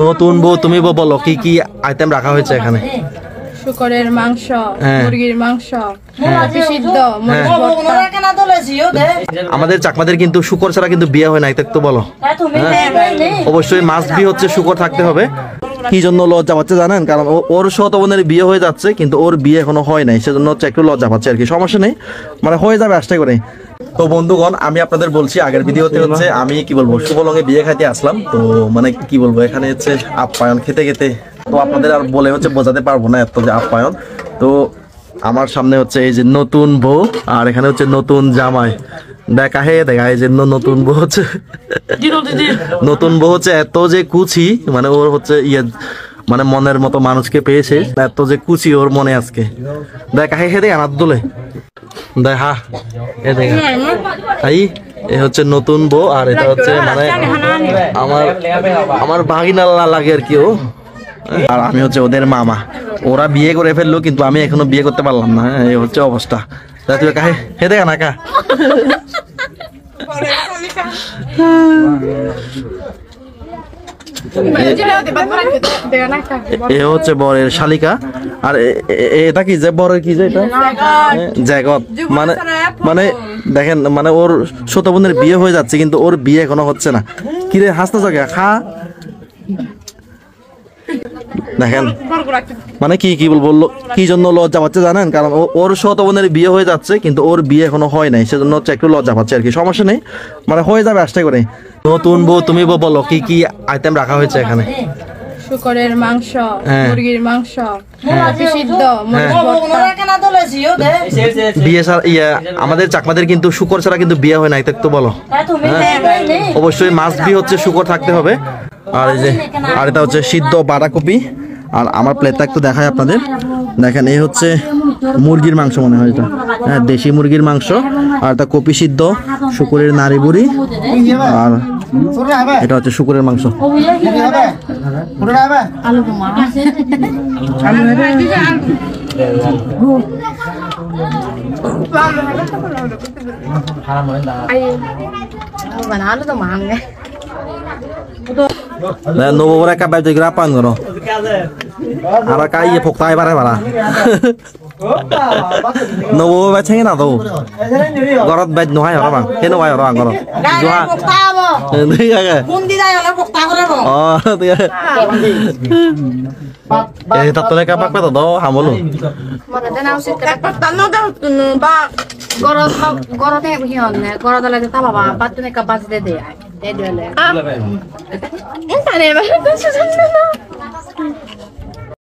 নতুন বউ তুমি বলো কি কি আইটেম রাখা হয়েছে এখানে? শুকরের মাংস, মুরগির মাংস, সিদ্ধ, আমাদের চাকমাদের কিন্তু শুকর ছাড়া কিন্তু বিয়ে হয় না, এটা তো বলো। অবশ্যই মাস্ট বি হচ্ছে শুকর থাকতে হবে। কি জন্য লজ্জা পাচ্ছে জানেন? কারণ ওর শত বোনের বিয়ে হয়ে যাচ্ছে কিন্তু ওর বিয়ে এখনো হয় নাই, সেজন্য হচ্ছে একটু লজ্জা পাচ্ছে আর কি। সমস্যা নেই, মানে হয়ে যাবে আশা করে। তো বন্ধুগণ, আমি আপনাদের বলছি আগের ভিডিওতে হচ্ছে আমি কি বলবো শুভলঙ্গে বিয়ে খাইতে আসলাম। তো মানে কি বলবো, এখানে হচ্ছে আপ্যায়ন খেতে খেতে তো আপনাদের আর বলে হচ্ছে বোঝাতে পারবো না এত যে আপ্যায়ন। তো আমার সামনে হচ্ছে এই যে নতুন বউ আর এখানে হচ্ছে নতুন জামাই। দেখা এই যে নতুন বউ হচ্ছে নতুন বউ হচ্ছে এত যে কুচি, মানে ওর হচ্ছে মানে মনের মতো মানুষকে পেয়েছে, এত যে কুচি ওর মনে আজকে। দেখা দে আনার দোলে দেখা এ দেখা এ হচ্ছে নতুন বউ আর এটা হচ্ছে মানে আমার ভাগিনা লাগে আর কি ও। আর আমি হচ্ছে ওদের মামা। ওরা বিয়ে করে ফেললো কিন্তু আমি এখনো বিয়ে করতে পারলাম না। এই হচ্ছে অবস্থা। তুই কাহে হে দেখা না কা এ হচ্ছে বরের শালিকা। আর এটা কি যে বরের কি যে এটা জগৎ, মানে মানে দেখেন মানে ওর ছোট বোনের বিয়ে হয়ে যাচ্ছে কিন্তু ওর বিয়ে এখনো হচ্ছে না। কিরে হাসতে থাকে খা দেখেন, মানে কি বলবো, কি জন্য লজ্জা পাচ্ছে জানেন? কারণ ওর শত বোনের বিয়ে হয়ে যাচ্ছে কিন্তু ওর বিয়ে এখনো হয় নাই, সেজন্য হচ্ছে একটু লজ্জা পাচ্ছে আর কি। সমস্যা নেই, মানে হয়ে যাবে আশা করে। নতুন বউ তুমি বলো কি কি আইটেম রাখা হয়েছে এখানে? শুকরের মাংস, মুরগির মাংস, সিদ্ধ, বিয়ে আমাদের চাকমাদের কিন্তু শুকর ছাড়া কিন্তু বিয়ে হয় না, এটা তো বলো। অবশ্যই মাস্ট বি হচ্ছে শুকর থাকতে হবে। আর এই যে আর এটা হচ্ছে সিদ্ধ বাঁধাকপি। আর আমার প্লেটটা একটু দেখায় আপনাদের, দেখেন এই হচ্ছে মুরগির মাংস মনে হয় এটা, হ্যাঁ দেশি মুরগির মাংস। আর এটা কপি সিদ্ধ, শুকরের নাড়ি বুড়ি, আর এটা হচ্ছে শুকরের মাংস। নবরা কাবাই তুই গ্রাপান করো আর কাই ফোকতাই পারে পারা নবো বাছাই না তো গরত বাইত নহয় হরা মা কেন ভাই হরা গরত জোহা ঠিক আছে কোনদি যায় হলা ফোকতা করে ও ঠিক আছে এই তাতলে কাপাক পে তো হামলো মনে দেনা উচিত তানো দাও বা গরতে হিয়ন নে গরত লাগে তা বাবা বাতুনে কাপাস দে দে দে দলে এখানে বা